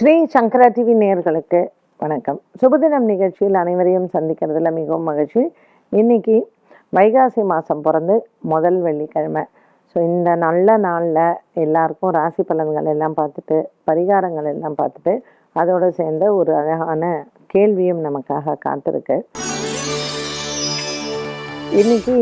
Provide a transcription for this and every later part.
ஸ்ரீ சங்கரா TV நேயர்களுக்கு வணக்கம். சுபதினம் நிகழ்ச்சியில் அனைவரையும் சந்திக்கிறதுல மிகவும் மகிழ்ச்சி. இன்னைக்கு வைகாசி மாதம் பிறந்து முதல் வெள்ளிக்கிழமை. ஸோ இந்த நல்ல நாளில் எல்லாருக்கும் ராசி பலன்கள் எல்லாம் பார்த்துட்டு, பரிகாரங்கள் எல்லாம் பார்த்துட்டு, அதோடு சேர்ந்த ஒரு அழகான கேள்வியும் நமக்காக காத்திருக்கு. இன்னைக்கு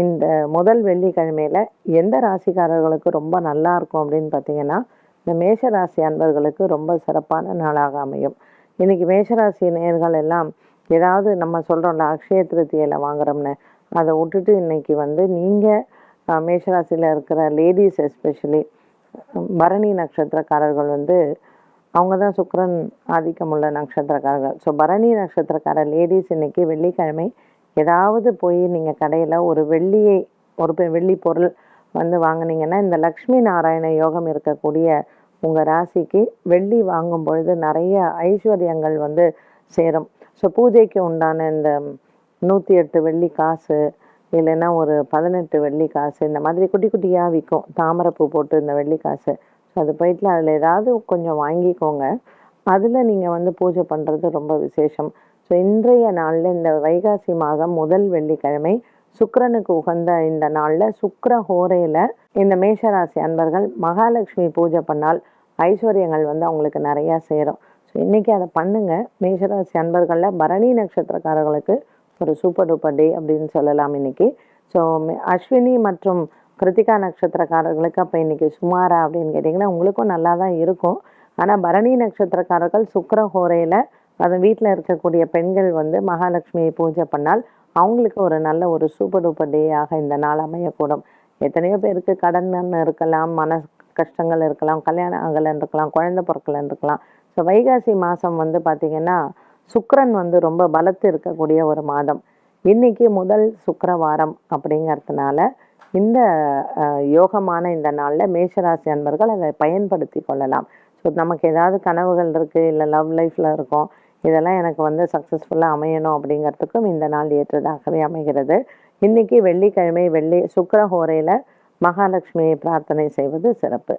இந்த முதல் வெள்ளிக்கிழமையில் எந்த ராசிக்காரர்களுக்கு ரொம்ப நல்லா இருக்கும் அப்படின்னு பார்த்தீங்கன்னா, இந்த மேஷராசி அன்பர்களுக்கு ரொம்ப சிறப்பான நாளாக அமையும். இன்றைக்கி மேஷராசி நேயர்கள் எல்லாம் ஏதாவது நம்ம சொல்கிறோம்ல அக்ஷய திருத்தியில் வாங்குகிறோம்னு, அதை விட்டுட்டு இன்றைக்கி நீங்கள் மேஷராசியில் இருக்கிற லேடிஸ் எஸ்பெஷலி பரணி நட்சத்திரக்காரர்கள் அவங்க தான் சுக்கிரன் ஆதிக்கமுள்ள நட்சத்திரக்காரர்கள். ஸோ பரணி நட்சத்திரக்கார லேடிஸ் இன்றைக்கி வெள்ளிக்கிழமை ஏதாவது போய் நீங்கள் கடையில் ஒரு வெள்ளி பொருள் வாங்கினீங்கன்னா, இந்த லக்ஷ்மி நாராயண யோகம் இருக்கக்கூடிய உங்கள் ராசிக்கு வெள்ளி வாங்கும் பொழுது நிறைய ஐஸ்வர்யங்கள் சேரும். ஸோ பூஜைக்கு உண்டான இந்த 108 வெள்ளி காசு, இல்லைன்னா ஒரு 18 வெள்ளி காசு, இந்த மாதிரி குட்டி குட்டியாக விற்கும் தாமரைப்பூ போட்டு இந்த வெள்ளி காசு. ஸோ அது போயிட்டு அதில் ஏதாவது கொஞ்சம் வாங்கிக்கோங்க. அதில் நீங்கள் பூஜை பண்ணுறது ரொம்ப விசேஷம். ஸோ இன்றைய நாளில் இந்த வைகாசி மாதம் முதல் வெள்ளிக்கிழமை சுக்கிரனுக்கு உகந்த இந்த நாளில் சுக்கிர ஹோரையில் இந்த மேஷராசி அன்பர்கள் மகாலட்சுமி பூஜை பண்ணால் ஐஸ்வர்யங்கள் அவங்களுக்கு நிறையா சேரும். ஸோ இன்றைக்கி அதை பண்ணுங்கள். மேஷராசி அன்பர்களில் பரணி நட்சத்திரக்காரர்களுக்கு ஒரு சூப்பர் டூப்பர் டே அப்படின்னு சொல்லலாம் இன்றைக்கி. ஸோ அஸ்வினி மற்றும் கிருத்திகா நட்சத்திரக்காரர்களுக்கு அப்போ இன்றைக்கி சுமாரா அப்படின்னு கேட்டிங்கன்னா உங்களுக்கும் நல்லா தான் இருக்கும். ஆனால் பரணி நட்சத்திரக்காரர்கள் சுக்கிர ஹோரையில் அது வீட்டில் இருக்கக்கூடிய பெண்கள் மகாலட்சுமியை பூஜை பண்ணால் அவங்களுக்கு ஒரு நல்ல ஒரு சூப்பர் டூப்பர் டேயாக இந்த நாள் அமையக்கூடும். எத்தனையோ பேருக்கு கடன் இருக்கலாம், மன கஷ்டங்கள் இருக்கலாம், கல்யாணம் ஆகலைன்னு இருக்கலாம், குழந்தை பிறக்கலைன்னு இருக்கலாம். ஸோ வைகாசி மாதம் பார்த்திங்கன்னா சுக்கிரன் ரொம்ப பலத்து இருக்கக்கூடிய ஒரு மாதம். இன்றைக்கி முதல் சுக்கிரவாரம் அப்படிங்கிறதுனால இந்த யோகமான இந்த நாளில் மேஷராசி அன்பர்கள் அதை பயன்படுத்தி கொள்ளலாம். ஸோ நமக்கு ஏதாவது கனவுகள் இருக்குது, இல்லை லவ் லைஃப்பில் இருக்கும், இதெல்லாம் எனக்கு சக்ஸஸ்ஃபுல்லாக அமையணும் அப்படிங்கிறதுக்கும் இந்த நாள் ஏற்றதாகவே அமைகிறது. இன்றைக்கி வெள்ளிக்கிழமை சுக்கிர ஹோரையில் மகாலட்சுமியை பிரார்த்தனை செய்வது சிறப்பு.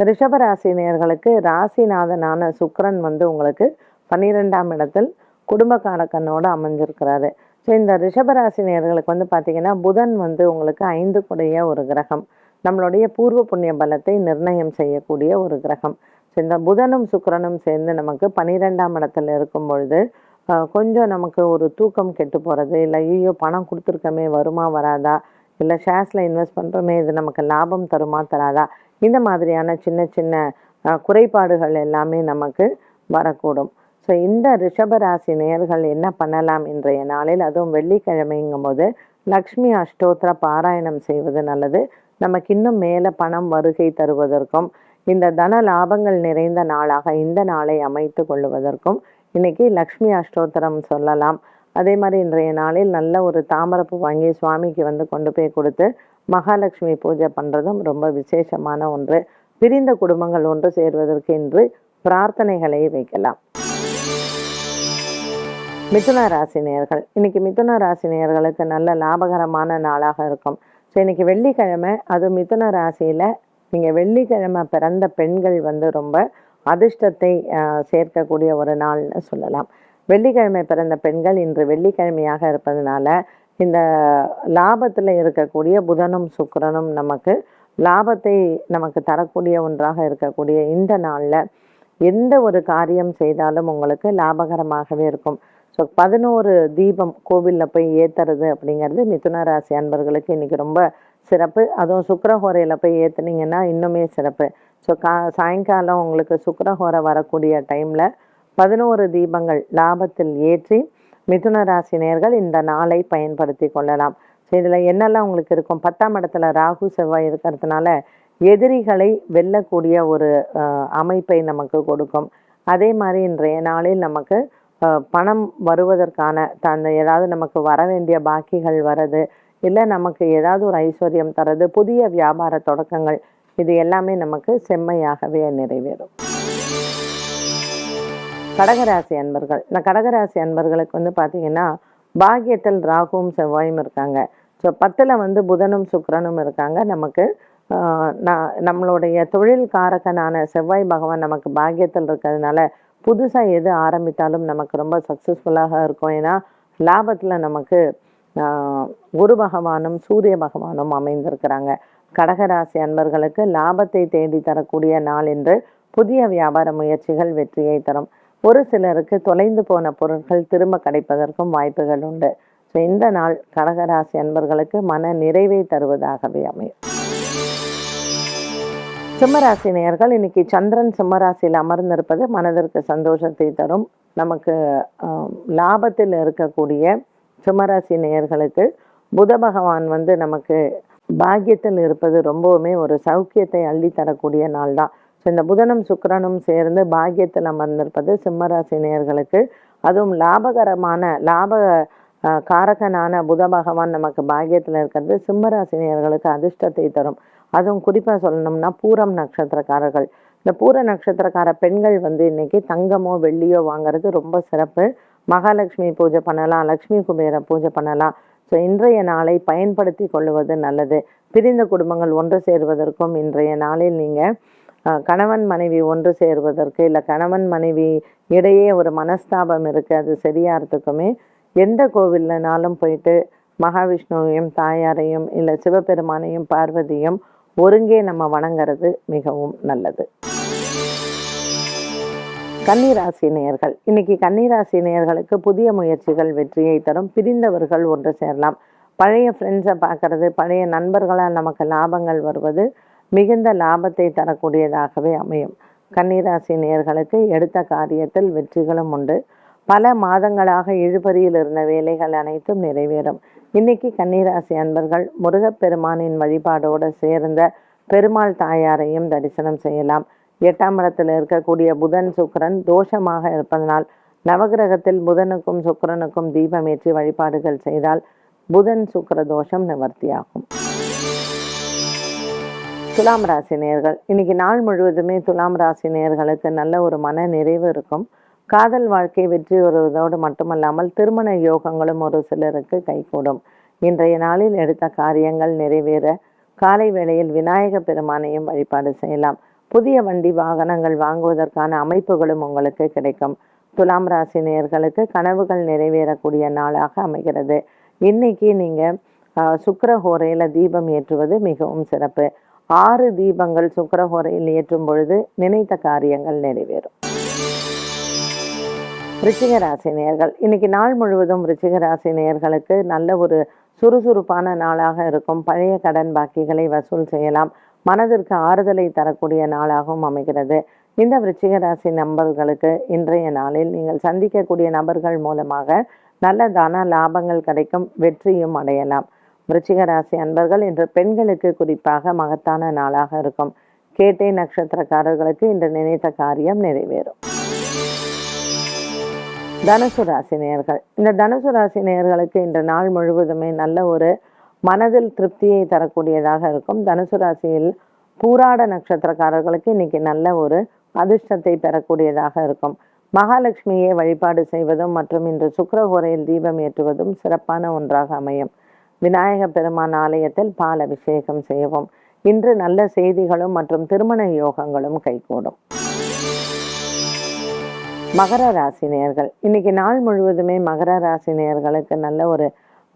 ரிஷபராசி நேயர்களுக்கு ராசிநாதனான சுக்கிரன் உங்களுக்கு 12ஆம் இடத்தில் குடும்பக்காரக்கனோடு அமைஞ்சிருக்கிறாரு. ஸோ இந்த ரிஷபராசி நேயர்களுக்கு பார்த்திங்கன்னா புதன் உங்களுக்கு 5 கூடைய ஒரு கிரகம், நம்மளுடைய பூர்வ புண்ணிய பலத்தை நிர்ணயம் செய்யக்கூடிய ஒரு கிரகம். ஸோ இந்த புதனும் சுக்கிரனும் சேர்ந்து நமக்கு 12ஆம் இடத்துல இருக்கும் பொழுது கொஞ்சம் நமக்கு ஒரு தூக்கம் கெட்டு போகிறது, இல்லை ஐயோ பணம் கொடுத்துருக்கமே வருமா வராதா, இல்லை ஷேர்ஸில் இன்வெஸ்ட் பண்ணுறோமே இது நமக்கு லாபம் தருமா தராதா, இந்த மாதிரியான சின்ன சின்ன குறைபாடுகள் எல்லாமே நமக்கு வரக்கூடும். ஸோ இந்த ரிஷபராசி நேயர்கள் என்ன பண்ணலாம் இன்றைய நாளில், அதுவும் வெள்ளிக்கிழமைங்கும் போது லக்ஷ்மி அஷ்டோத்திர பாராயணம் செய்வது நல்லது. நமக்கு இன்னும் மேலே பணம் வருகை தருவதற்கும் இந்த தன லாபங்கள் நிறைந்த நாளாக இந்த நாளை அமைத்து கொள்வதற்கும் இன்னைக்கு லக்ஷ்மி அஷ்டோத்திரம் சொல்லலாம். அதே மாதிரி இன்றைய நாளில் நல்ல ஒரு தாமரைப்பூ வாங்கி சுவாமிக்கு கொண்டு போய் கொடுத்து மகாலட்சுமி பூஜை பண்ணுறதும் ரொம்ப விசேஷமான ஒன்று. பிரிந்த குடும்பங்கள் ஒன்று சேர்வதற்கு இன்று பிரார்த்தனைகளை வைக்கலாம். மிதுன ராசி நேயர்கள், இன்னைக்கு மிதுன ராசி நேயர்களுக்கு நல்ல லாபகரமான நாளாக இருக்கும். ஸோ இன்றைக்கி வெள்ளிக்கிழமை, அது மிதுன ராசியில் நீங்கள் வெள்ளிக்கிழமை பிறந்த பெண்கள் ரொம்ப அதிர்ஷ்டத்தை சேர்க்கக்கூடிய ஒரு நாள்னு சொல்லலாம். வெள்ளிக்கிழமை பிறந்த பெண்கள் இன்று வெள்ளிக்கிழமையாக இருப்பதனால இந்த லாபத்தில் இருக்கக்கூடிய புதனும் சுக்கிரனும் நமக்கு லாபத்தை நமக்கு தரக்கூடிய ஒன்றாக இருக்கக்கூடிய இந்த நாளில் எந்த ஒரு காரியம் செய்தாலும் உங்களுக்கு லாபகரமாகவே இருக்கும். ஸோ 11 தீபம் கோவிலில் போய் ஏற்றுறது அப்படிங்கிறது மிதுன ராசி அன்பர்களுக்கு இன்றைக்கி ரொம்ப சிறப்பு. அதுவும் சுக்கிரஹோரையில் போய் ஏற்றுனீங்கன்னா இன்னுமே சிறப்பு. ஸோ சாயங்காலம் உங்களுக்கு சுக்கிரஹோரை வரக்கூடிய டைமில் 11 தீபங்கள் லாபத்தில் ஏற்றி மிதுன ராசி நேயர்கள் இந்த நாளை பயன்படுத்தி கொள்ளலாம். ஸோ இதில் என்னெல்லாம் உங்களுக்கு இருக்கும், 10ஆம் இடத்துல ராகு செவ்வாய் இருக்கிறதுனால எதிரிகளை வெல்லக்கூடிய ஒரு அமைப்பை நமக்கு கொடுக்கும். அதே மாதிரி இன்றைய நாளில் நமக்கு பணம் வருவதற்கான ஏதாவது நமக்கு வர வேண்டிய பாக்கிகள் வரது, இல்லை நமக்கு ஏதாவது ஒரு ஐஸ்வர்யம் தரது, புதிய வியாபார தொடக்கங்கள், இது எல்லாமே நமக்கு செம்மையாகவே நிறைவேறும். கடகராசி அன்பர்கள், இந்த கடகராசி அன்பர்களுக்கு பார்த்திங்கன்னா பாக்கியத்தில் ராகுவும் செவ்வாயும் இருக்காங்க. ஸோ 10ல் புதனும் சுக்கிரனும் இருக்காங்க. நமக்கு நம்மளுடைய தொழில் காரகனான செவ்வாய் பகவான் நமக்கு பாக்கியத்தில் இருக்கிறதுனால புதுசாக எது ஆரம்பித்தாலும் நமக்கு ரொம்ப சக்ஸஸ்ஃபுல்லாக இருக்கும். ஏன்னா லாபத்தில் நமக்கு குரு பகவானும் சூரிய பகவானும் அமைந்திருக்கிறாங்க. கடகராசி அன்பர்களுக்கு லாபத்தை தேடி தரக்கூடிய நாள் என்று புதிய வியாபார முயற்சிகள் வெற்றியை தரும். ஒரு சிலருக்கு தொலைந்து போன பொருட்கள் திரும்ப கிடைப்பதற்கும் வாய்ப்புகள் உண்டு. ஸோ இந்த நாள் கடகராசி அன்பர்களுக்கு மன நிறைவை தருவதாகவே அமையும். சிம்மராசி நேயர்கள், இன்னைக்கு சந்திரன் சிம்மராசியில் அமர்ந்திருப்பது மனதிற்கு சந்தோஷத்தை தரும். நமக்கு லாபத்தில் இருக்கக்கூடிய சிம்மராசி நேயர்களுக்கு புத பகவான் நமக்கு பாக்கியத்தில் இருப்பது ரொம்பவுமே ஒரு சௌக்கியத்தை அள்ளி தரக்கூடிய நாள் தான். ஸோ இந்த புதனும் சுக்கிரனும் சேர்ந்து பாக்கியத்தில் அமர்ந்திருப்பது சிம்மராசி நேயர்களுக்கு, அதுவும் லாபகரமான காரகனான புத பகவான் நமக்கு பாக்கியத்தில் இருக்கிறது சிம்மராசி நேயர்களுக்கு அதிர்ஷ்டத்தை தரும். அதுவும் குறிப்பாக சொல்லணும்னா பூரம் நட்சத்திரக்காரர்கள், இந்த பூர நட்சத்திரக்கார பெண்கள் இன்னைக்கு தங்கமோ வெள்ளியோ வாங்குறது ரொம்ப சிறப்பு. மகாலட்சுமி பூஜை பண்ணலாம், லக்ஷ்மி குபேர பூஜை பண்ணலாம். ஸோ இன்றைய நாளை பயன்படுத்தி கொள்வது நல்லது. பிரிந்த குடும்பங்கள் ஒன்று சேருவதற்கும் இன்றைய நாளில் நீங்கள் கணவன் மனைவி ஒன்று சேருவதற்கு, இல்லை கணவன் மனைவி இடையே ஒரு மனஸ்தாபம் இருக்குது அது சரியாகிறதுக்குமே எந்த கோவில்னாலும் போயிட்டு மகாவிஷ்ணுவையும் தாயாரையும் இல்லை சிவபெருமானையும் பார்வதியும் ஒருங்கே நம்ம வணங்குறது மிகவும் நல்லது. கன்னிராசி நேயர்கள், இன்னைக்கு கன்னிராசி நேயர்களுக்கு புதிய முயற்சிகள் வெற்றியை தரும். பிரிந்தவர்கள் ஒன்று சேரலாம். பழைய ஃப்ரெண்ட்ஸை பார்க்கறது, பழைய நண்பர்களால் நமக்கு லாபங்கள் வருவது மிகுந்த லாபத்தை தரக்கூடியதாகவே அமையும். கன்னிராசி நேயர்களுக்கு எடுத்த காரியத்தில் வெற்றிகளும் உண்டு. பல மாதங்களாக இழுபறியில் இருந்த வேலைகள் அனைத்தும் நிறைவேறும். இன்னைக்கு கன்னிராசி அன்பர்கள் முருகப்பெருமானின் வழிபாடோடு சேர்ந்த பெருமாள் தாயாரையும் தரிசனம் செய்யலாம். 8ஆம் இடத்தில் இருக்கக்கூடிய புதன் சுக்கிரன் தோஷமாக இருப்பதனால் நவகிரகத்தில் புதனுக்கும் சுக்கிரனுக்கும் தீபம் ஏற்றி வழிபாடுகள் செய்தால் புதன் சுக்கிர தோஷம் நிவர்த்தியாகும். துலாம் ராசி நேயர்கள், இன்னைக்கு நாள் முழுவதுமே துலாம் ராசி நேயர்களுக்கு நல்ல ஒரு மன நிறைவு இருக்கும். காதல் வாழ்க்கை வெற்றி வருவதோடு மட்டுமல்லாமல் திருமண யோகங்களும் ஒரு சிலருக்கு கைகூடும். இன்றைய நாளில் எடுத்த காரியங்கள் நிறைவேற காலை வேளையில் விநாயக பெருமானையும் வழிபாடு செய்யலாம். புதிய வண்டி வாகனங்கள் வாங்குவதற்கான அமைப்புகளும் உங்களுக்கு கிடைக்கும். துலாம் ராசி நேயர்களுக்கு கனவுகள் நிறைவேறக்கூடிய நாளாக அமைகிறது. இன்னைக்கு நீங்கள் சுக்கிரஹோரையில் தீபம் ஏற்றுவது மிகவும் சிறப்பு. 6 தீபங்கள் சுக்கிரஹோரையில் ஏற்றும் பொழுது நினைத்த காரியங்கள் நிறைவேறும். ரிச்சிக ராசி நேயர்கள், இன்னைக்கு நாள் முழுவதும் ரிச்சிக ராசி நேயர்களுக்கு நல்ல ஒரு சுறுசுறுப்பான நாளாக இருக்கும். பழைய கடன் பாக்கிகளை வசூல் செய்யலாம். மனதிற்கு ஆறுதலை தரக்கூடிய நாளாகவும் அமைகிறது. இந்த விருச்சிக ராசி நபர்களுக்கு இன்றைய நாளில் நீங்கள் சந்திக்கக்கூடிய நபர்கள் மூலமாக நல்ல தன லாபங்கள் கிடைக்கும், வெற்றியும் அடையலாம். விருச்சிக ராசி அன்பர்கள் இன்று பெண்களுக்கு குறிப்பாக மகத்தான நாளாக இருக்கும். கேட்டை நட்சத்திரக்காரர்களுக்கு இன்று நினைத்த காரியம் நிறைவேறும். தனுசு ராசி நேயர்கள், இந்த தனுசு ராசி நேயர்களுக்கு இன்று நாள் முழுவதுமே நல்ல ஒரு மனதில் திருப்தியை தரக்கூடியதாக இருக்கும். தனுசு ராசியில் பூராட நட்சத்திரக்காரர்களுக்கு இன்னைக்கு நல்ல ஒரு அதிர்ஷ்டத்தை பெறக்கூடியதாக இருக்கும். மகாலட்சுமியை வழிபாடு செய்வதும் மற்றும் இன்று சுக்கிரஹோரையில் தீபம் ஏற்றுவதும் சிறப்பான ஒன்றாக அமையும். விநாயக பெருமான் ஆலயத்தில் பால் அபிஷேகம் செய்யவும். இன்று நல்ல செய்திகளும் மற்றும் திருமண யோகங்களும் கைகூடும். மகர ராசி நேயர்கள், இன்னைக்கு நாள் முழுவதுமே மகர ராசி நேயர்களுக்கு நல்ல ஒரு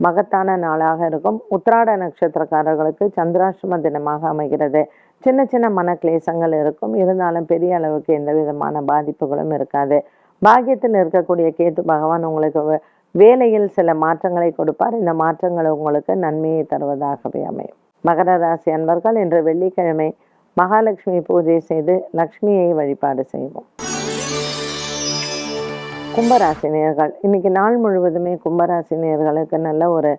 மகத்தான நாளாக இருக்கும். உத்திராட நட்சத்திரக்காரர்களுக்கு சந்திராஷ்டம தினமாக அமைகிறது. சின்ன சின்ன மன கிளேசங்கள் இருக்கும், இருந்தாலும் பெரிய அளவுக்கு எந்த விதமான பாதிப்புகளும் இருக்காது. பாக்கியத்தில் இருக்கக்கூடிய கேத்து பகவான் உங்களுக்கு வேலையில் சில மாற்றங்களை கொடுப்பார். இந்த மாற்றங்கள் உங்களுக்கு நன்மையை தருவதாகவே அமையும். மகர ராசி அன்பர்கள் இன்று வெள்ளிக்கிழமை மகாலட்சுமி பூஜை செய்து லக்ஷ்மியை வழிபாடு செய்வோம். கும்பராசி நேயர்கள், இன்னைக்கு நாள் முழுவதுமே கும்பராசி நேயர்களுக்கு நல்ல ஒரு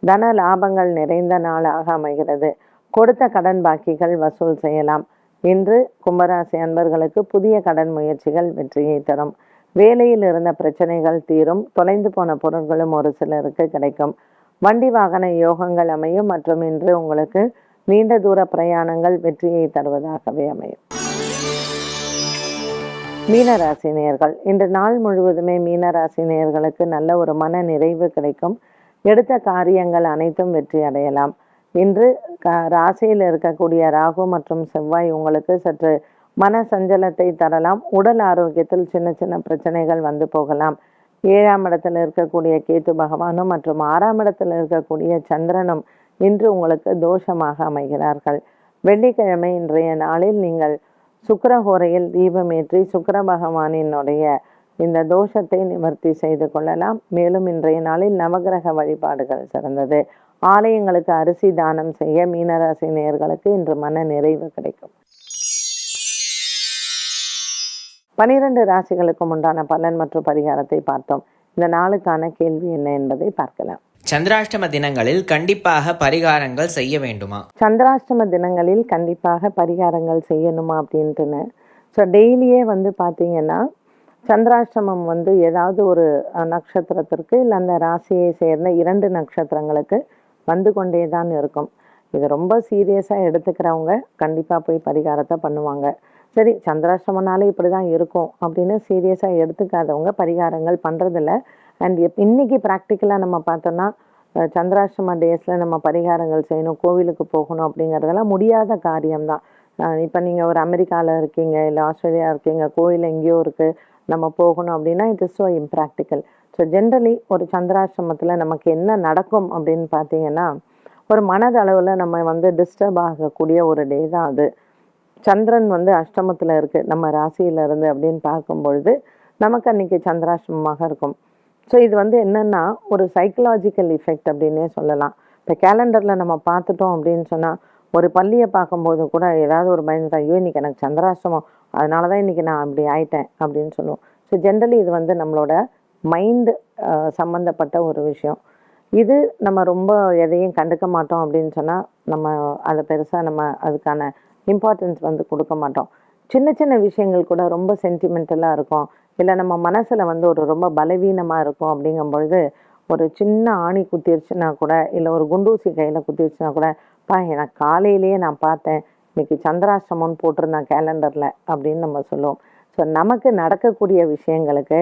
தன லாபங்கள் நிறைந்த நாளாக அமைகிறது. கொடுத்த கடன் பாக்கிகள் வசூல் செய்யலாம். இன்று கும்பராசி அன்பர்களுக்கு புதிய கடன் முயற்சிகள் வெற்றியை தரும். வேலையில் இருந்த பிரச்சனைகள் தீரும். தொலைந்து போன பொருட்களும் ஒரு சிலருக்கு கிடைக்கும். வண்டி வாகன யோகங்கள் அமையும் மற்றும் இன்று உங்களுக்கு நீண்ட தூர பிரயாணங்கள் வெற்றியை தருவதாகவே அமையும். மீனராசி நேயர்கள், இன்று நாள் முழுவதுமே மீனராசி நேயர்களுக்கு நல்ல ஒரு மன நிறைவு கிடைக்கும். எடுத்த காரியங்கள் அனைத்தும் வெற்றி அடையலாம். இன்று ராசியில் இருக்கக்கூடிய ராகு மற்றும் செவ்வாய் உங்களுக்கு சற்று மன சஞ்சலத்தை தரலாம். உடல் ஆரோக்கியத்தில் சின்ன சின்ன பிரச்சனைகள் வந்து போகலாம். 7ஆம் இடத்தில் இருக்கக்கூடிய கேது பகவானும் மற்றும் 6ஆம் இடத்தில் இருக்கக்கூடிய சந்திரனும் இன்று உங்களுக்கு தோஷமாக அமைகிறார்கள். வெள்ளிக்கிழமை இன்றைய நாளில் நீங்கள் சுக்கிரஹோரையில் தீபமேற்றி சுக்கிர பகவானினுடைய இந்த தோஷத்தை நிவர்த்தி செய்து கொள்ளலாம். மேலும் இன்றைய நாளில் நவகிரக வழிபாடுகள் சிறந்தது. ஆலயங்களுக்கு அரிசி தானம் செய்ய மீனராசி நேயர்களுக்கு இன்று மன நிறைவு கிடைக்கும். 12 ராசிகளுக்கும் உண்டான பலன் மற்றும் பரிகாரத்தை பார்த்தோம். இந்த நாளுக்கான கேள்வி என்ன என்பதை பார்க்கலாம். சந்திராஷ்டம தினங்களில் கண்டிப்பாக பரிகாரங்கள் செய்ய வேண்டுமா? சந்திராஷ்டம தினங்களில் கண்டிப்பாக பரிகாரங்கள் செய்யணுமா அப்படின்ட்டுன்னு டெய்லியே பார்த்தீங்கன்னா சந்திராஷ்டமம் ஏதாவது ஒரு நட்சத்திரத்திற்கு இல்லை அந்த ராசியை சேர்ந்த 2 நட்சத்திரங்களுக்கு வந்து கொண்டே தான் இருக்கும். இது ரொம்ப சீரியஸாக எடுத்துக்கிறவங்க கண்டிப்பாக போய் பரிகாரத்தை பண்ணுவாங்க. சரி, சந்திராஷ்டமனாலே இப்படி தான் இருக்கும் அப்படின்னு சீரியஸாக எடுத்துக்காதவங்க பரிகாரங்கள் பண்ணுறதில்ல. அண்ட் இன்னைக்கு ப்ராக்டிக்கலாக நம்ம பார்த்தோன்னா சந்திராஷ்டம டேஸில் நம்ம பரிகாரங்கள் செய்யணும், கோவிலுக்கு போகணும் அப்படிங்கிறதெல்லாம் முடியாத காரியம்தான். இப்போ நீங்கள் ஒரு அமெரிக்காவில் இருக்கீங்க, இல்லை ஆஸ்திரேலியா இருக்கீங்க, கோயில் எங்கேயோ இருக்குது, நம்ம போகணும் அப்படின்னா it is so impractical. So generally ஒரு சந்திராஷ்டமத்தில் நமக்கு என்ன நடக்கும் அப்படின்னு பார்த்தீங்கன்னா, ஒரு மனதளவில் நம்ம டிஸ்டர்ப் ஆகக்கூடிய ஒரு டே தான் அது. சந்திரன் அஷ்டமத்தில் இருக்குது நம்ம ராசியிலிருந்து அப்படின்னு பார்க்கும்பொழுது நமக்கு அன்றைக்கி சந்திராஷ்டமமாக இருக்கும். ஸோ இது என்னென்னா ஒரு சைக்கலாஜிக்கல் எஃபெக்ட் அப்படின்னே சொல்லலாம். இப்போ கேலண்டரில் நம்ம பார்த்துட்டோம் அப்படின்னு சொன்னால் ஒரு பள்ளியை பார்க்கும்போது கூட ஏதாவது ஒரு பயந்து, ஐயோ இன்றைக்கி எனக்கு சந்திராஷ்டமம், அதனால தான் இன்றைக்கி நான் அப்படி ஆயிட்டேன் அப்படின்னு சொல்லுவோம். ஸோ ஜென்ரலி இது நம்மளோட மைண்டு சம்மந்தப்பட்ட ஒரு விஷயம். இது நம்ம ரொம்ப எதையும் கண்டுக்க மாட்டோம் அப்படின்னு சொன்னால் நம்ம அதை பெருசாக நம்ம அதுக்கான இம்பார்ட்டன்ஸ் கொடுக்க மாட்டோம். சின்ன சின்ன விஷயங்கள் கூட ரொம்ப சென்டிமெண்டலாக இருக்கும், இல்லை நம்ம மனசில் ஒரு ரொம்ப பலவீனமாக இருக்கும். அப்படிங்கும் பொழுது ஒரு சின்ன ஆணி குத்திருச்சுன்னா கூட, இல்லை ஒரு குண்டூசி கையில் குத்திருச்சுன்னா கூட, எனக்கு காலையிலேயே நான் பார்த்தேன் இன்னைக்கு சந்திராஷ்டமம்னு போட்டிருந்தேன் கேலண்டரில் அப்படின்னு நம்ம சொல்லுவோம். ஸோ நமக்கு நடக்கக்கூடிய விஷயங்களுக்கு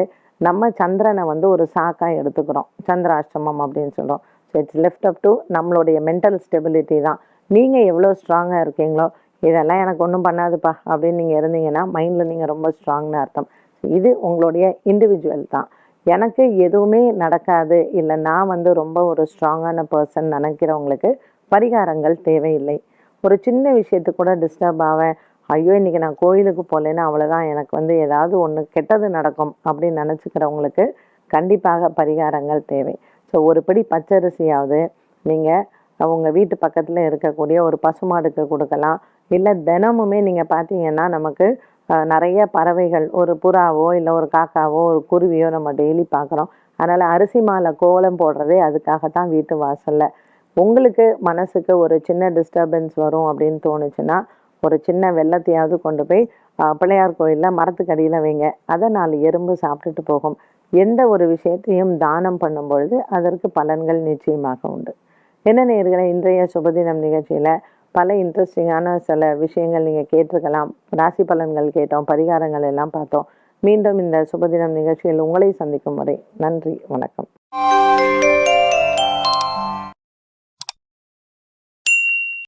நம்ம சந்திரனை ஒரு சாக்காக எடுத்துக்கிறோம், சந்திராஷ்டமம் அப்படின்னு சொல்கிறோம். So it's left up to நம்மளுடைய மென்டல் ஸ்டெபிலிட்டி தான். நீங்கள் எவ்வளோ ஸ்ட்ராங்காக இருக்கீங்களோ, இதெல்லாம் எனக்கு ஒன்றும் பண்ணாதுப்பா அப்படின்னு நீங்கள் இருந்தீங்கன்னா மைண்டில் நீங்கள் ரொம்ப ஸ்ட்ராங்னு அர்த்தம். இது உங்களுடைய இண்டிவிஜுவல் தான். எனக்கு எதுவுமே நடக்காது, இல்லை நான் ரொம்ப ஒரு ஸ்ட்ராங்கான பர்சன் நினைக்கிறவங்களுக்கு பரிகாரங்கள் தேவையில்லை. ஒரு சின்ன விஷயத்துக்கு கூட டிஸ்டர்ப் ஆவேன், ஐயோ இன்றைக்கி நான் கோயிலுக்கு போகலைன்னா அவ்வளோதான், எனக்கு ஏதாவது ஒன்று கெட்டது நடக்கும் அப்படின்னு நினச்சிக்கிறவங்களுக்கு கண்டிப்பாக பரிகாரங்கள் தேவை. ஸோ ஒரு படி பச்சரிசியாவது நீங்கள் உங்கள் வீட்டு பக்கத்தில் இருக்கக்கூடிய ஒரு பசுமாடுக்கு கொடுக்கலாம். இல்லை தினமுமே நீங்கள் பார்த்தீங்கன்னா நமக்கு நிறைய பறவைகள், ஒரு புறாவோ இல்லை ஒரு காக்காவோ ஒரு குருவியோ நம்ம டெய்லி பார்க்குறோம். அதனால் அரிசி மாலை கோலம் போடுறதே அதுக்காகத்தான் வீட்டு வாசலில். உங்களுக்கு மனசுக்கு ஒரு சின்ன டிஸ்டர்பன்ஸ் வரும் அப்படின்னு தோணுச்சுன்னா ஒரு சின்ன வெள்ளத்தையாவது கொண்டு போய் பிள்ளையார் கோயிலில் மரத்துக்கடியில் வைங்க. அதை 4 எறும்பு சாப்பிட்டுட்டு போகும். எந்த ஒரு விஷயத்தையும் தானம் பண்ணும் பொழுது அதற்கு பலன்கள் நிச்சயமாக உண்டு. என்ன நேயர்களே, இன்றைய சுபதினம் நிகழ்ச்சியில் பல இன்ட்ரெஸ்டிங்கான சில விஷயங்கள் நீங்கள் கேட்டிருக்கலாம். ராசி பலன்கள் கேட்டோம், பரிகாரங்கள் எல்லாம் பார்த்தோம். மீண்டும் இந்த சுபதினம் நிகழ்ச்சியில் உங்களை சந்திக்கும் வரை நன்றி, வணக்கம்.